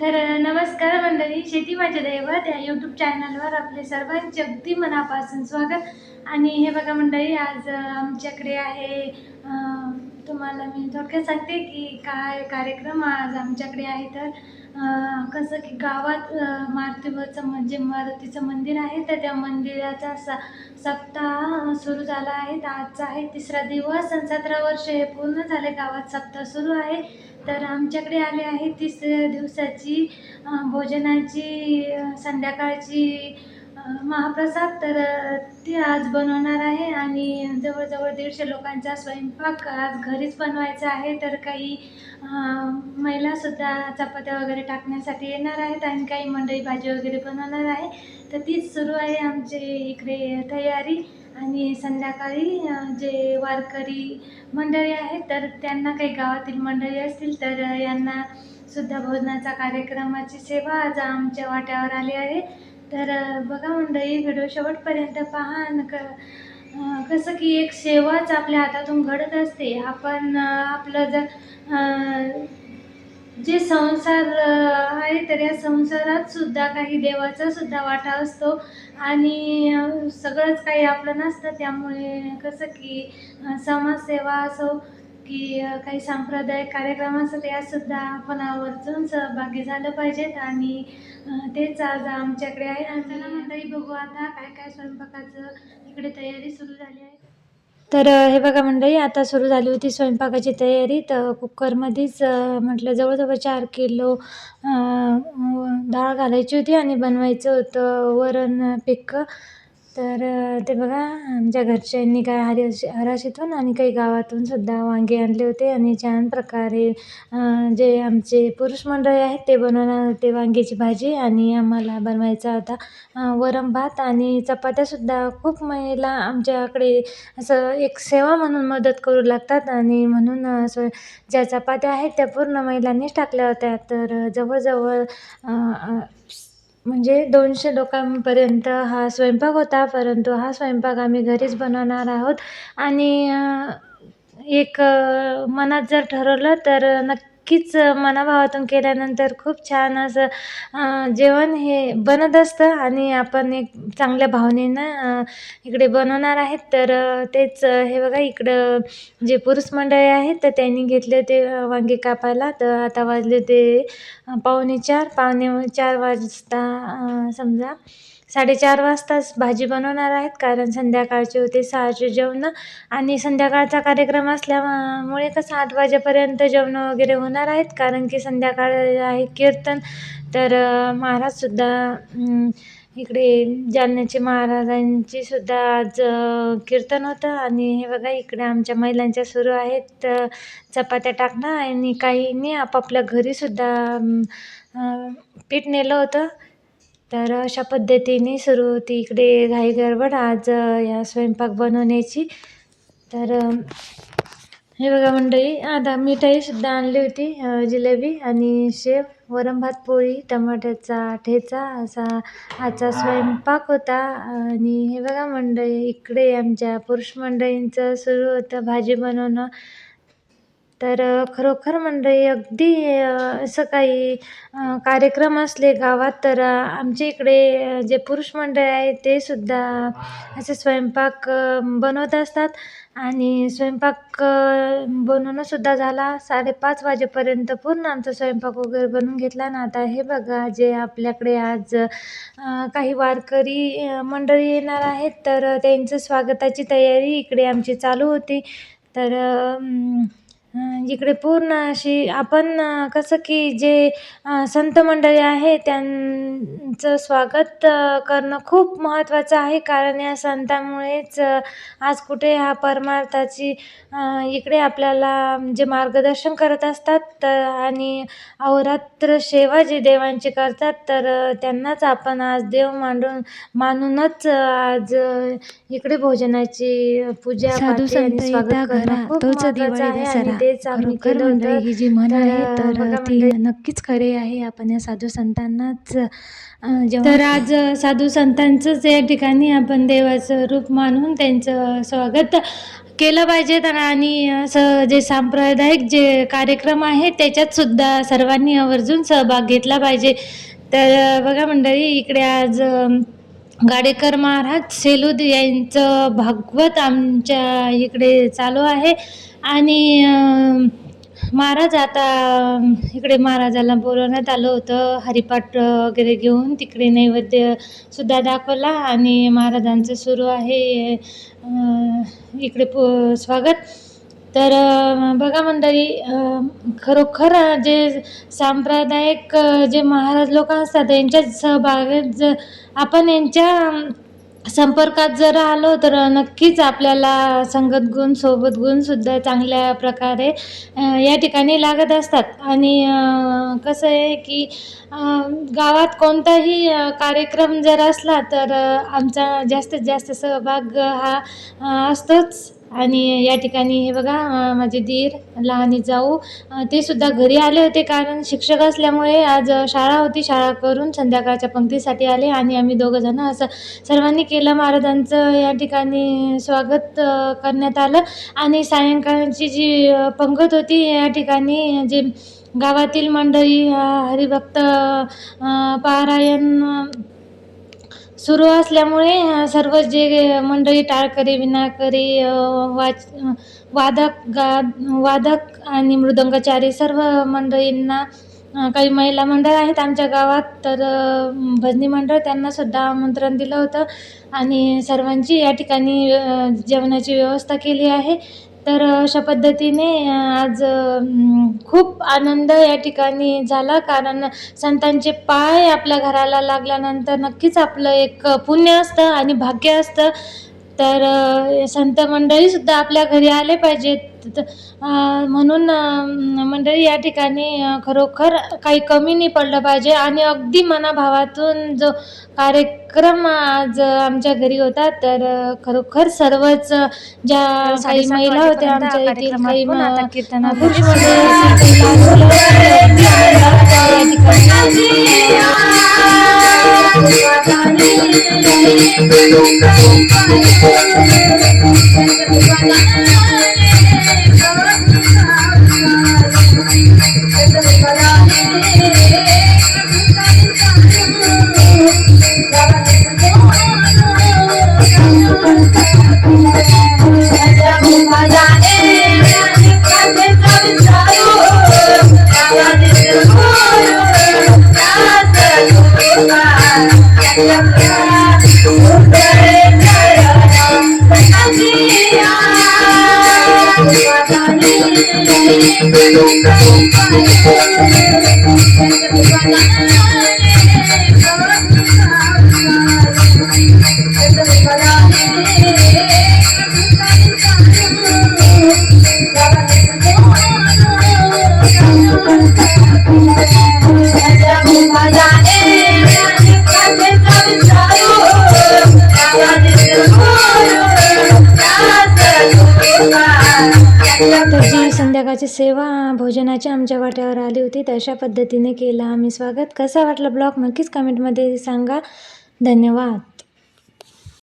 नमस्कार मंडळी, शेती माझे दैवत या यूट्यूब चॅनलवर आपले सर्वांचे अगदी मनापासून स्वागत. आणि हे बघा मंडळी, आज आमच्याकडे आहे, तुम्हाला मी थोडक्यात सांगते की काय कार्यक्रम आज आमच्याकडे आहे. तर कसं की गावात मारुतीचं मंदिर आहे, तर त्या मंदिराचा सप्ताह सुरू झाला आहे. आजचा आहे 3रा दिवस आणि 17 वर्ष हे पूर्ण झाले गावात सप्ताह सुरू आहे. तर आमच्याकडे आले आहे 3ऱ्या दिवसाची भोजनाची संध्याकाळची महाप्रसाद. तर ती आज बनवणार आहे आणि जवळजवळ 150 लोकांचा स्वयंपाक आज घरीच बनवायचा आहे. तर काही महिलासुद्धा चपात्या वगैरे टाकण्यासाठी येणार आहेत आणि काही मंडळी भाजी वगैरे बनवणार आहे. तर तीच सुरू आहे आमचे इकडे तयारी. आणि संध्याकाळी जे वारकरी मंडळी आहेत, तर त्यांना काही गावातील मंडळी असतील तर यांना सुद्धा भोजनाचा कार्यक्रमाची सेवा आज आमच्या वाट्यावर आली आहे. तर बघा मंडळी, व्हिडिओ शेवटपर्यंत पहा. कसं की एक सेवाच आपल्या हातातून घडत असते. आपण आपलं जर जे संसार आहे, तर या संसारात सुद्धा काही देवाचा सुद्धा वाटा असतो आणि सगळंच काही आपलं नसतं. त्यामुळे कसं की समाजसेवा असो की काही सांप्रदायिक कार्यक्रम असतात, यासुद्धा आपण आवर्जून सहभागी झालं पाहिजेत. आणि तेच आज आमच्याकडे आहे. आणि चला मंडळी, बघू आता काय काय स्वयंपाकाचं इकडे तयारी सुरू झाली आहे. तर हे बघा मंडळी, आता सुरू झाली होती स्वयंपाकाची तयारी. तर कुकरमध्येच म्हटलं जवळजवळ 4 किलो डाळ घालायची होती आणि बनवायचं होतं वरण पिक्कं. तर ते बघा, आमच्या घरच्यांनी काय हराशीतून आणि काही गावातून सुद्धा वांगे आणले होते आणि छान प्रकारे जे आमचे पुरुष मंडळी आहेत ते बनवणार होते वांग्याची भाजी आणि आम्हाला बनवायचा होता वरण भात आणि चपात्यासुद्धा. खूप महिला आमच्याकडे असं एक सेवा म्हणून मदत करू लागतात आणि म्हणून ज्या चपात्या आहेत त्या पूर्ण महिलांनीच टाकल्या होत्या. तर जवळजवळ म्हणजे 200 लोकांपर्यंत हा स्वयंपाक होता. परंतु हा स्वयंपाक आम्ही घरीच बनवणार आहोत. आणि एक मनात जर ठरवलं तर नक्कीच मनाभावातून केल्यानंतर खूप छान असं जेवण हे बनत असतं आणि आपण एक चांगल्या भावनेनं इकडे बनवणार आहेत. तर तेच हे बघा, इकडं जे पुरुष मंडळी आहेत तर त्यांनी घेतले ते वांगे कापायला. तर आता वाजले ते 4:45 वाजता, समजा 4:30 वाजताच भाजी बनवणार आहेत, कारण संध्याकाळचे होते 6चे जेवणं. आणि संध्याकाळचा कार्यक्रम असल्यामुळे कसं 8 वाजेपर्यंत जेवणं वगैरे होणार आहेत, कारण की संध्याकाळ आहे कीर्तन. तर महाराजसुद्धा इकडे जालन्याचे महाराजांची सुद्धा आज कीर्तन होतं. आणि हे बघा, इकडे आमच्या महिलांच्या सुरू आहेत चपात्या टाकणं आणि काहींनी आपापल्या घरीसुद्धा पीठ नेलं होतं. तर अशा पद्धतीने सुरू होती इकडे घाई गडबड आज या स्वयंपाक बनवण्याची. तर हे बघा मंडळी, आता मिठाईसुद्धा आणली होती, जिलेबी आणि शेव, वरण भात, पोळी, टमाट्याचा ठेचा, असा आजचा स्वयंपाक होता. आणि हे बघा मंडळी, इकडे आमच्या पुरुष मंडळींचं सुरू होतं भाजी बनवणं. तर खरोखर मंडळी, अगदी असं काही कार्यक्रम असले गावात तर आमच्या इकडे जे पुरुष मंडळी आहे ते सुद्धा असे स्वयंपाक बनवत असतात. आणि स्वयंपाक बनवणंसुद्धा झाला. 5:30 वाजेपर्यंत पूर्ण आमचा स्वयंपाक वगैरे बनवून घेतला ना. आता हे बघा, जे आपल्याकडे आज काही वारकरी मंडळी येणार आहेत, तर त्यांचं स्वागताची तयारी इकडे आमची चालू होती. तर इकडे पूर्ण अशी आपण कसं की जे संत मंडळी आहे त्यांचं स्वागत करणं खूप महत्त्वाचं आहे, कारण या संतांमुळेच आज कुठे हा परमार्थाची इकडे आपल्याला जे मार्गदर्शन करत असतात. तर आणि अहोरात्र सेवा जे देवांची करतात, तर त्यांनाच आपण आज देव मानूनच आज इकडे भोजनाची पूजा पाठी आणि स्वागत करणं खूप महत्त्वाचं आहे. आणि तेच आम्ही केलं होतं. ही जी म्हण आहे तर बघा ती मंडळी, नक्कीच खरी आहे. आपण या साधू संतांनाच तर आज साधू संतांचंच या ठिकाणी आपण देवाचं रूप मानून त्यांचं स्वागत केलं पाहिजे. आणि असं जे सांप्रदायिक जे कार्यक्रम आहे त्याच्यात सुद्धा सर्वांनी आवर्जून सहभाग घेतला पाहिजे. तर बघा मंडळी, इकडे आज गाडेकर महाराज सेलूद यांचं भागवत आमच्या इकडे चालू आहे. आणि महाराज आता इकडे महाराजाला बोलवण्यात आलं होतं हरिपाठ वगैरे घेऊन. तिकडे नैवेद्य सुद्धा दाखवला आणि महाराजांचं सुरू आहे इकडे स्वागत. तर बघा मंडळी, खरोखर जे सांप्रदायिक जे महाराज लोक असतात यांच्या सहभागात आपण यांच्या संपर्कात जर आलो तर नक्कीच आपल्याला संगत गुण सोबत गुण सुद्धा चांगल्या प्रकारे या ठिकाणी लागत असतात. आणि कसं आहे की गावात कोणताही कार्यक्रम जर असला तर आमचा जास्तीत जास्त सहभाग हा असतोच. आणि या ठिकाणी हे बघा, माझे दीर लहानी जाऊ ते सुद्धा घरी आले होते, कारण शिक्षक असल्यामुळे आज शाळा होती. शाळा करून संध्याकाळच्या पंक्तीसाठी आले आणि आम्ही दोघंजणं असं सर्वांनी केलं. महाराजांचं या ठिकाणी स्वागत करण्यात आलं. आणि सायंकाळची जी पंगत होती या ठिकाणी जे गावातील मंडळी हरिभक्त पारायण सुरू असल्यामुळे सर्व जे मंडळी टाळकरी विनाकरी वादक आणि मृदंगचारी सर्व मंडळींना, काही महिला मंडळ आहेत आमच्या गावात, तर भजनी मंडळ त्यांना सुद्धा आमंत्रण दिलं होतं. आणि सर्वांची या ठिकाणी जेवणाची व्यवस्था केली आहे. तर अशा पद्धतीने आज खूप आनंद या ठिकाणी झाला, कारण संतांचे पाय आपल्या घराला लागल्यानंतर नक्कीच आपलं एक पुण्य असतं आणि भाग्य असतं. तर संत मंडळीसुद्धा आपल्या घरी आले पाहिजेत. म्हणून मंडळी या ठिकाणी खरोखर काही कमी नाही पडलं पाहिजे. आणि अगदी मनाभावातून जो कार्यक्रम आज आमच्या घरी होता, तर खरोखर सर्वच ज्या काही महिला होत्या आमच्या येथील, काही पुरुष मंडळी असतील, काही लहान मुलं असतील, अगदी आनंदात तर जी संध्याकाळची सेवा भोजनाची आमच्या वाट्यावर आली होती, तर अशा पद्धतीने केलं आम्ही स्वागत. कसा वाटला ब्लॉग नक्कीच कमेंटमध्ये सांगा. धन्यवाद.